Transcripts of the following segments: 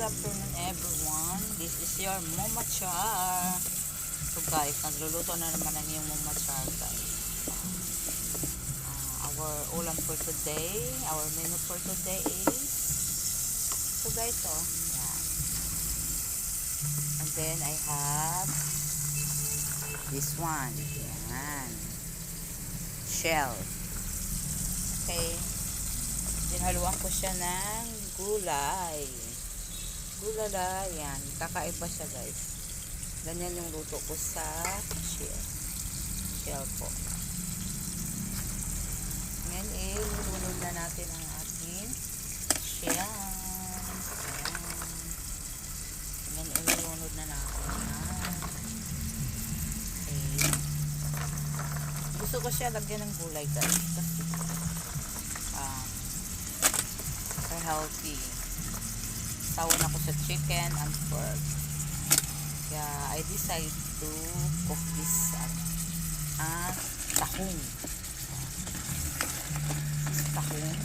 afternoon everyone. This is your Mama Char. So guys, nagluluto na naman ang yung Mama Char guys. Our ulam for today, our menu for today is so guys, yeah. And then I have this one. Yan. Shell. Okay. Dinahaluan ko siya ng gulay. Gulay, yan. Kakaiba siya guys. Ganyan yung luto ko sa shell. Shell po. Ngayon ilunod na natin ang ating shell. Ayan. Ngayon ilunod na natin. Okay. Gusto ko siya lagyan ng gulay guys. Kasi healthy. Sawan ako sa chicken and pork. Kaya I decide to cook this tahong. Tahong.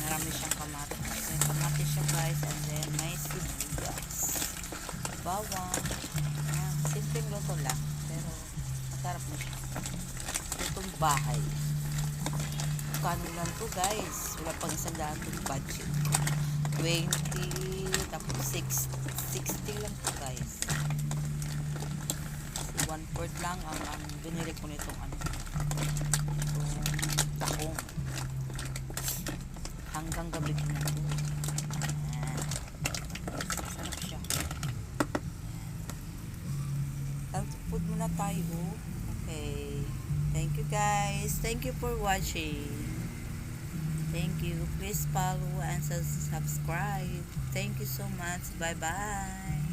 Marami siyang kamatis. May kamatis siya guys, and then may sibuyas. Bawang. Simpleng luto lang. Pero masarap na siya. Lutong bahay. Kano lang to guys, wala pang $100 itong budget, 20 tapos 60 lang to guys. So 1/4 lang ang binili ko nitong itong tahong. Hanggang gabi ko na to. Sarap siya. Food muna tayo. Okay, thank you guys, thank you for watching. Thank you. Please follow and subscribe. Thank you so much. Bye bye.